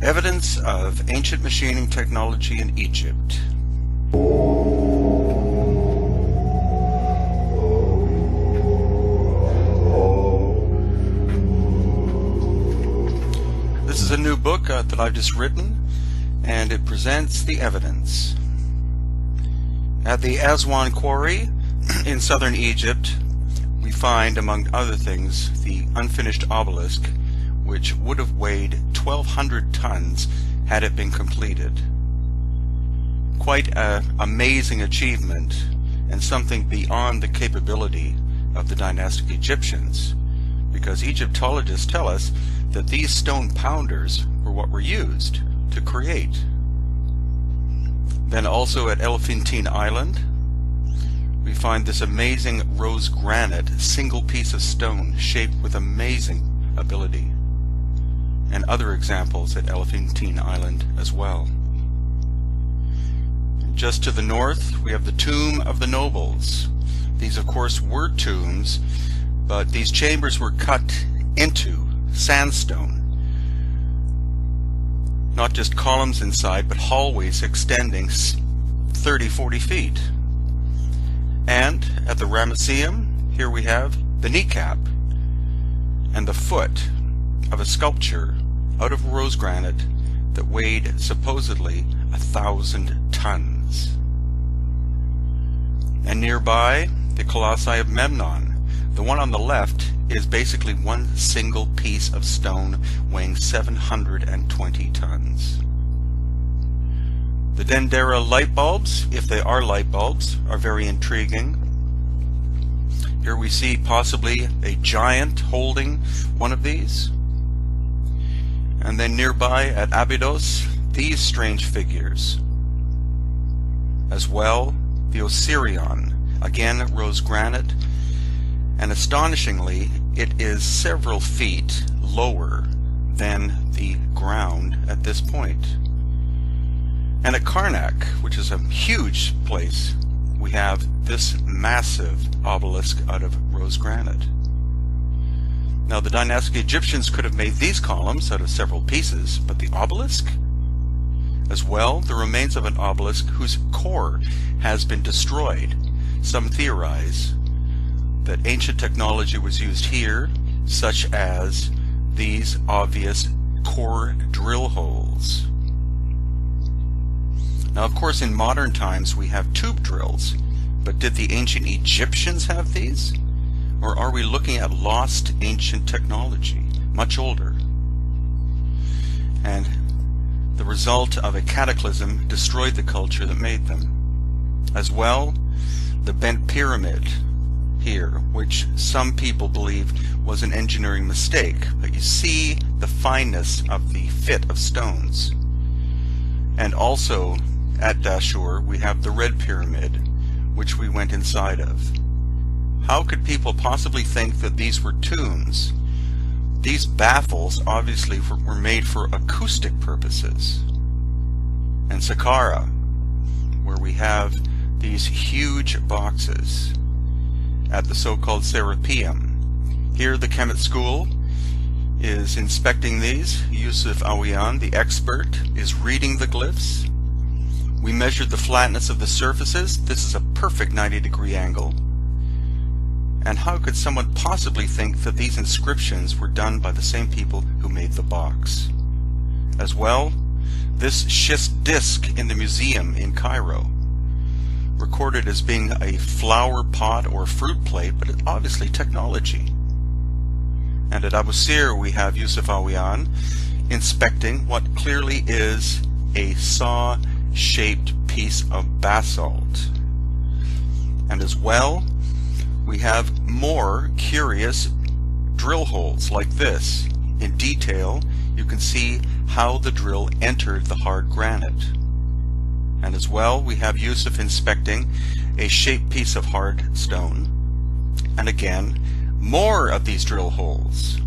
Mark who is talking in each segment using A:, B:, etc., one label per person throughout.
A: Evidence of ancient machining technology in Egypt. This is a new book that I've just written, and it presents the evidence. At the Aswan Quarry in southern Egypt, we find, among other things, the unfinished obelisk, which would have weighed 1,200 tons had it been completed. Quite an amazing achievement, and something beyond the capability of the dynastic Egyptians, because Egyptologists tell us that these stone pounders were what were used to create. Then also at Elephantine Island, we find this amazing rose granite, single piece of stone shaped with amazing ability, and other examples at Elephantine Island as well. Just to the north, we have the Tomb of the Nobles. These, of course, were tombs, but these chambers were cut into sandstone. Not just columns inside, but hallways extending 30-40 feet. And at the Ramesseum, here we have the kneecap and the foot of a sculpture out of rose granite that weighed supposedly 1,000 tons. And nearby, the Colossi of Memnon. The one on the left is basically one single piece of stone weighing 720 tons. The Dendera light bulbs, if they are light bulbs, are very intriguing. Here we see possibly a giant holding one of these. And then nearby at Abydos, these strange figures. As well, the Osirion, again rose granite, and astonishingly, it is several feet lower than the ground at this point. And at Karnak, which is a huge place, we have this massive obelisk out of rose granite. Now, the dynastic Egyptians could have made these columns out of several pieces, but the obelisk? As well, the remains of an obelisk whose core has been destroyed. Some theorize that ancient technology was used here, such as these obvious core drill holes. Now, of course, in modern times we have tube drills, but did the ancient Egyptians have these? Or are we looking at lost ancient technology, much older? And the result of a cataclysm destroyed the culture that made them. As well, the bent pyramid here, which some people believe was an engineering mistake, but you see the fineness of the fit of stones. And also at Dashur we have the red pyramid, which we went inside of. How could people possibly think that these were tombs? These baffles obviously were made for acoustic purposes. And Saqqara, where we have these huge boxes at the so-called Serapeum. Here the Kemet School is inspecting these. Yusuf Awiyan, the expert, is reading the glyphs. We measured the flatness of the surfaces. This is a perfect 90-degree angle. And how could someone possibly think that these inscriptions were done by the same people who made the box? As well, this schist disc in the museum in Cairo, recorded as being a flower pot or fruit plate, but it's obviously technology. And at Abu Sir we have Yusuf Awiyan inspecting what clearly is a saw-shaped piece of basalt. And as well, we have more curious drill holes like this. In detail, you can see how the drill entered the hard granite. And as well, we have Yusuf inspecting a shaped piece of hard stone. And again, more of these drill holes.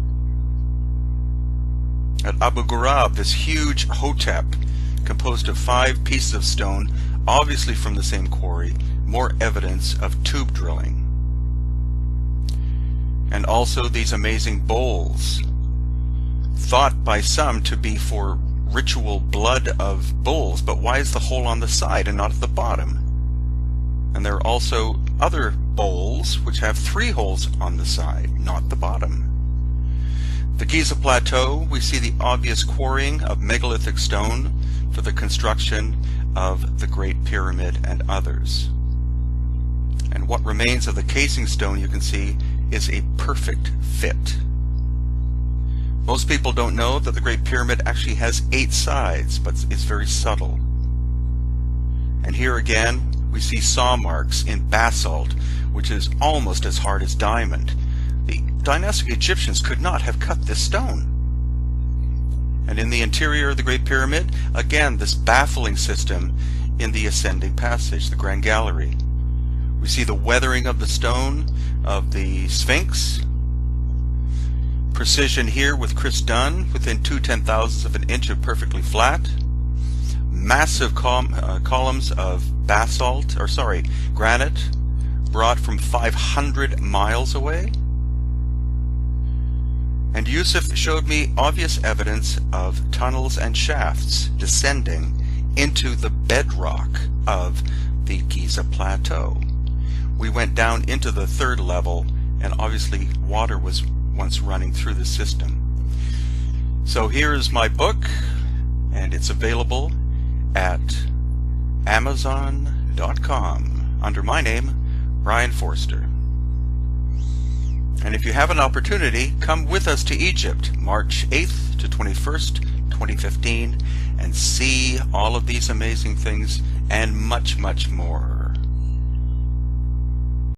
A: At Abu Ghurab, this huge Hotep, composed of 5 pieces of stone, obviously from the same quarry, more evidence of tube drilling. And also these amazing bowls, thought by some to be for ritual blood of bulls, but why is the hole on the side and not at the bottom? And there are also other bowls which have 3 holes on the side, not the bottom. The Giza Plateau, we see the obvious quarrying of megalithic stone for the construction of the Great Pyramid and others. And what remains of the casing stone, you can see, is a perfect fit. Most people don't know that the Great Pyramid actually has 8 sides, but it's very subtle. And here again, we see saw marks in basalt, which is almost as hard as diamond. The dynastic Egyptians could not have cut this stone. And in the interior of the Great Pyramid, again, this baffling system in the ascending passage, the Grand Gallery. We see the weathering of the stone of the Sphinx. Precision here with Chris Dunn, within 2/10,000ths of an inch of perfectly flat. Massive columns of granite, brought from 500 miles away. And Yusuf showed me obvious evidence of tunnels and shafts descending into the bedrock of the Giza Plateau. We went down into the 3rd level, and obviously water was once running through the system. So here is my book, and it's available at Amazon.com under my name, Brian Forster. And if you have an opportunity, come with us to Egypt, March 8th to 21st, 2015, and see all of these amazing things and much, much more.